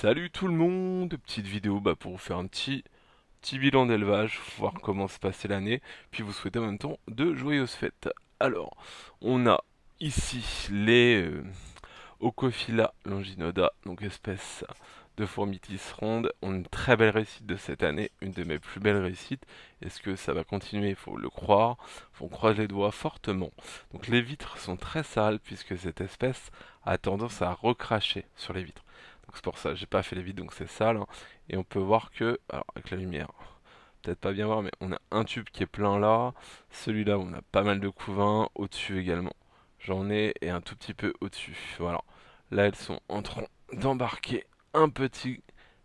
Salut tout le monde, petite vidéo pour vous faire un petit bilan d'élevage, voir comment se passait l'année, puis vous souhaiter en même temps de joyeuses fêtes. Alors, on a ici les Ocophila longinoda, donc espèce de Formitis ronde. On a une très belle réussite de cette année, une de mes plus belles réussites. Est-ce que ça va continuer? Il faut le croire, on croise les doigts fortement. Donc les vitres sont très sales puisque cette espèce a tendance à recracher sur les vitres. Donc c'est pour ça, j'ai pas fait les vitres donc c'est sale, hein. Et on peut voir que, alors avec la lumière, peut-être pas bien voir, mais on a un tube qui est plein là, celui-là on a pas mal de couvains, au-dessus également. J'en ai et un tout petit peu au-dessus. Voilà. Là elles sont en train d'embarquer un petit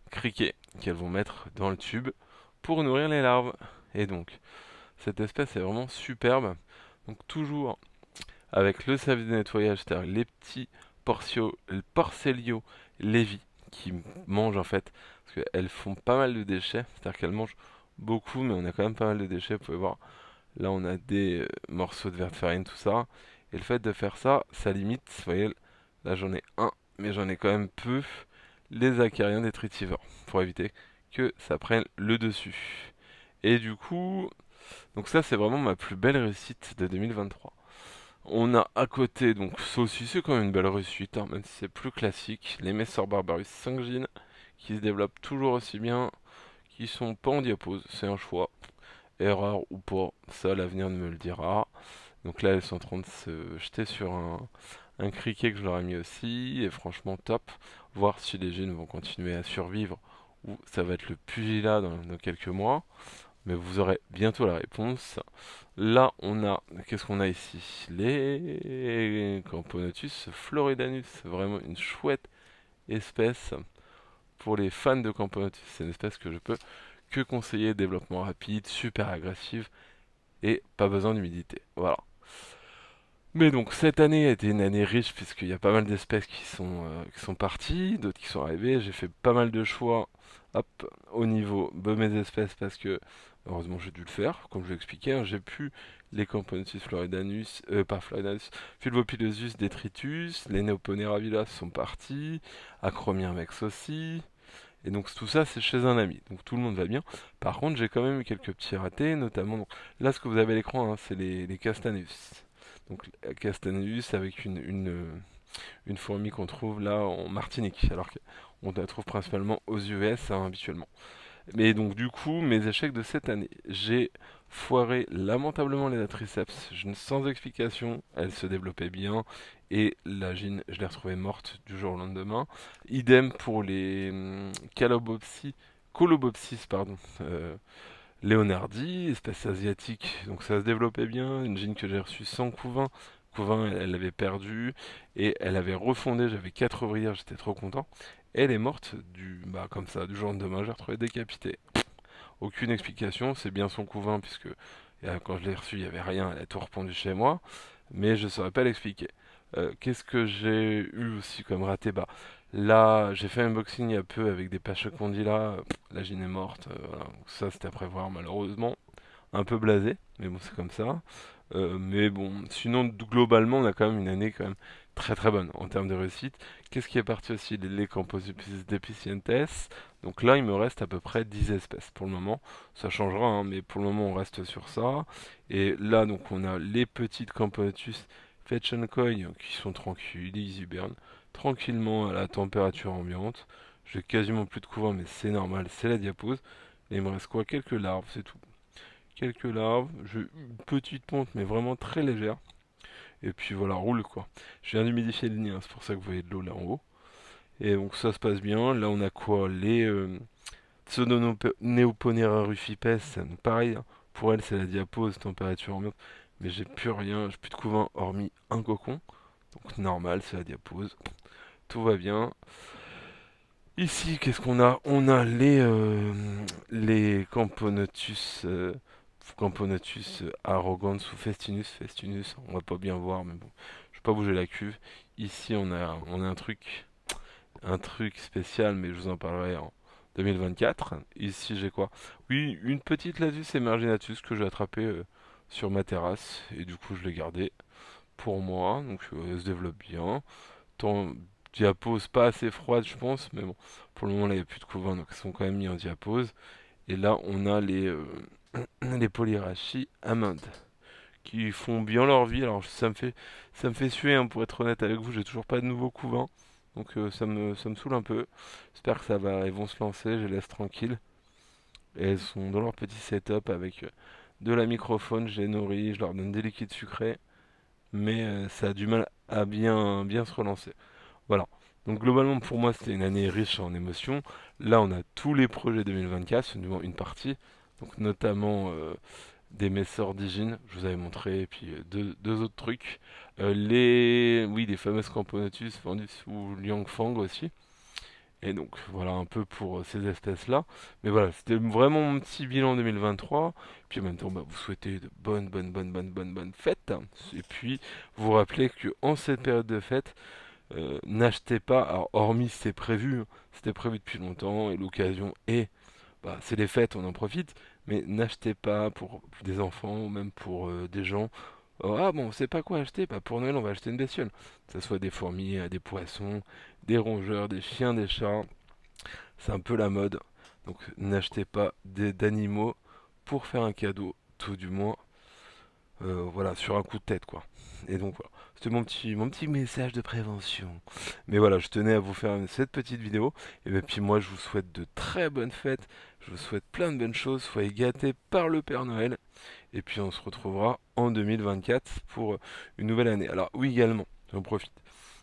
criquet qu'elles vont mettre dans le tube pour nourrir les larves. Et donc, cette espèce est vraiment superbe. Donc toujours avec le service de nettoyage, c'est-à-dire les petits porcelio lévi qui mangent en fait, parce qu'elles font pas mal de déchets, c'est-à-dire qu'elles mangent beaucoup, mais on a quand même pas mal de déchets, vous pouvez voir. Là, on a des morceaux de verre de farine, tout ça. Et le fait de faire ça, ça limite, vous voyez, là j'en ai un, mais j'en ai quand même peu, les acariens détritivores, pour éviter que ça prenne le dessus. Et du coup, donc ça c'est vraiment ma plus belle réussite de 2023. On a à côté, donc ça aussi c'est quand même une belle réussite, hein, même si c'est plus classique, les Messor Barbarus 5 gines, qui se développent toujours aussi bien, qui sont pas en diapose, c'est un choix. Erreur ou pas, ça l'avenir me le dira. Donc là elles sont en train de se jeter sur un criquet que je leur ai mis aussi, et franchement top. Voir si les gènes vont continuer à survivre ou ça va être le pugilat dans quelques mois. Mais vous aurez bientôt la réponse. Là on a, qu'est-ce qu'on a ici? Les Camponotus floridanus, vraiment une chouette espèce pour les fans de Camponotus. C'est une espèce que je peux que conseiller, développement rapide, super agressive et pas besoin d'humidité. Voilà. Mais donc cette année a été une année riche puisqu'il y a pas mal d'espèces qui sont parties, d'autres qui sont arrivées. J'ai fait pas mal de choix hop, au niveau de mes espèces parce que heureusement j'ai dû le faire, comme je l'ai expliqué, hein. J'ai pu les Camponotus floridanus, pas floridanus, Fulvopilosus detritus, les Neoponeravilas sont partis, Acromyrmex aussi. Et donc tout ça c'est chez un ami, donc tout le monde va bien. Par contre j'ai quand même eu quelques petits ratés, notamment donc, là ce que vous avez à l'écran, hein, c'est les Castaneus. Donc Castaneus avec une fourmi qu'on trouve là en Martinique, alors qu'on la trouve principalement aux US, hein, habituellement. Mais donc du coup, mes échecs de cette année, j'ai foiré lamentablement les Atriceps, sans explication, elle se développait bien, et la gine, je l'ai retrouvée morte du jour au lendemain. Idem pour les Colobopsis, pardon, Leonardi, espèce asiatique, donc ça se développait bien, une gine que j'ai reçue sans couvain. Couvain, elle l'avait perdu et elle avait refondé, j'avais 4 ouvrières, j'étais trop content. Elle est morte comme ça, du jour au lendemain, j'ai retrouvé décapitée. Aucune explication, c'est bien son couvain puisque quand je l'ai reçu, il n'y avait rien, elle a tout répondu chez moi, mais je ne saurais pas l'expliquer. Qu'est-ce que j'ai eu aussi comme raté? Là, j'ai fait un unboxing il y a peu avec des Pachacondyla, la gine est morte, voilà. Donc ça c'était à prévoir malheureusement. Un peu blasé, mais bon c'est comme ça. Mais bon, sinon globalement on a quand même une année quand même très très bonne en termes de réussite. Qu'est-ce qui est parti aussi? Les Camposypis deficientes. Donc là il me reste à peu près 10 espèces pour le moment. Ça changera, hein, mais pour le moment on reste sur ça. Et là donc on a les petites Camponotus Fetchenkoi qui sont tranquilles, ils hibernent tranquillement à la température ambiante. J'ai quasiment plus de couvain mais c'est normal, c'est la diapose. Et il me reste quoi? Quelques larves, c'est tout. Quelques larves, j'ai une petite ponte mais vraiment très légère. Et puis voilà, roule quoi. Je viens d'humidifier le nid, hein, c'est pour ça que vous voyez de l'eau là en haut. Et donc ça se passe bien. Là on a quoi? Les Pseudoneoponera rufipes, pareil, hein. Pour elle c'est la diapose, température ambiante. Mais j'ai plus rien, j'ai plus de couvain hormis un cocon. Donc normal, c'est la diapose. Tout va bien. Ici, qu'est-ce qu'on a? On a les Camponotus arrogans ou festinus. Festinus, on va pas bien voir, mais bon, je vais pas bouger la cuve. Ici, on a un truc spécial, mais je vous en parlerai en 2024. Ici, j'ai quoi? Oui, une petite Lasus emerginatus que j'ai attrapée sur ma terrasse, et du coup, je l'ai gardée pour moi. Donc, elle se développe bien. Tant diapose pas assez froide, je pense, mais bon, pour le moment, là, il n'y a plus de couvain, donc ils sont quand même mis en diapose. Et là, on a les polyrachi amandes qui font bien leur vie. Alors, ça me fait suer, hein, pour être honnête avec vous, j'ai toujours pas de nouveau couvain. Donc, ça me saoule un peu. J'espère que ça va, elles vont se lancer, je les laisse tranquilles. Et elles sont dans leur petit setup avec de la microphone, je les nourris, je leur donne des liquides sucrés. Mais ça a du mal à bien se relancer. Voilà. Donc globalement pour moi c'était une année riche en émotions. Là on a tous les projets 2024, du moins une partie. Donc notamment des messeurs d'hygiène, je vous avais montré, et puis deux autres trucs. Oui, des fameuses Camponotus, Fandus ou Liangfang aussi. Et donc voilà un peu pour ces espèces-là. Mais voilà, c'était vraiment mon petit bilan 2023. Puis en même temps, bah, vous souhaitez de bonnes fêtes. Et puis vous rappelez que en cette période de fête, n'achetez pas, alors hormis c'est prévu, hein, c'était prévu depuis longtemps et l'occasion est, bah, c'est les fêtes, on en profite, mais n'achetez pas pour des enfants ou même pour des gens. Ah bon, on sait pas quoi acheter, bah pour Noël on va acheter une bestiole. Que ce soit des fourmis, des poissons, des rongeurs, des chiens, des chats, c'est un peu la mode. Donc n'achetez pas d'animaux pour faire un cadeau, tout du moins, voilà, sur un coup de tête, quoi. Et donc voilà, c'était mon petit message de prévention. Mais voilà, je tenais à vous faire cette petite vidéo. Et bien, puis moi, je vous souhaite de très bonnes fêtes. Je vous souhaite plein de bonnes choses. Soyez gâtés par le Père Noël. Et puis on se retrouvera en 2024 pour une nouvelle année. Alors oui, également, j'en profite.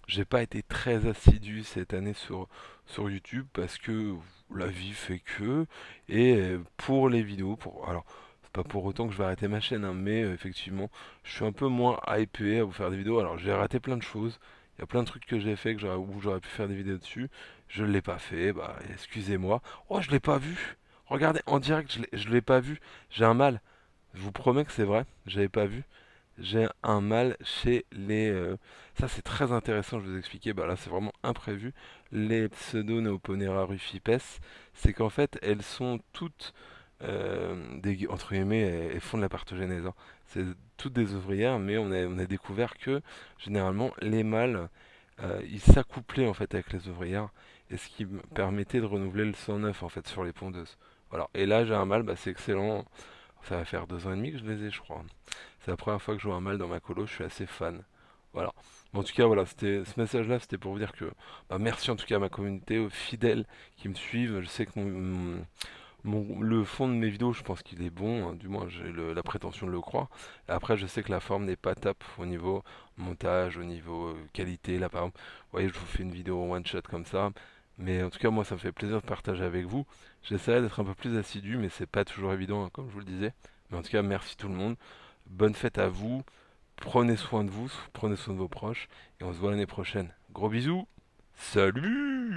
J'ai pas été très assidu cette année sur YouTube parce que la vie fait que. Et pour les vidéos, alors c'est pas pour autant que je vais arrêter ma chaîne, hein, mais effectivement, je suis un peu moins hypé à vous faire des vidéos. Alors j'ai raté plein de choses. Il y a plein de trucs que j'ai fait où j'aurais pu faire des vidéos dessus. Je ne l'ai pas fait, bah excusez-moi. Oh, je l'ai pas vu. Regardez, en direct, je l'ai pas vu. J'ai un mal. Je vous promets que c'est vrai, j'avais pas vu. J'ai un mal chez les. Ça c'est très intéressant, je vais vous expliquer. Bah là c'est vraiment imprévu. Les pseudo-Neoponera rufipes, c'est qu'en fait elles sont toutes entre guillemets, elles font de la partogénèse, hein. C'est toutes des ouvrières, mais on a découvert que généralement les mâles ils s'accouplaient en fait avec les ouvrières, et ce qui me permettait de renouveler le sang neuf en fait sur les pondeuses. Voilà. Et là j'ai un mâle, bah, c'est excellent. Ça va faire 2 ans et demi que je les ai, je crois. C'est la première fois que je vois un mâle dans ma colo, je suis assez fan. Voilà. Mais en tout cas, voilà, ce message-là, c'était pour vous dire que bah, merci en tout cas à ma communauté, aux fidèles qui me suivent. Je sais que le fond de mes vidéos, je pense qu'il est bon, hein, du moins j'ai la prétention de le croire. Et après, je sais que la forme n'est pas top au niveau montage, au niveau qualité. Là, par exemple, vous voyez, je vous fais une vidéo one shot comme ça. Mais en tout cas, moi, ça me fait plaisir de partager avec vous. J'essaierai d'être un peu plus assidu, mais c'est pas toujours évident, hein, comme je vous le disais. Mais en tout cas, merci tout le monde. Bonne fête à vous. Prenez soin de vous, prenez soin de vos proches. Et on se voit l'année prochaine. Gros bisous. Salut!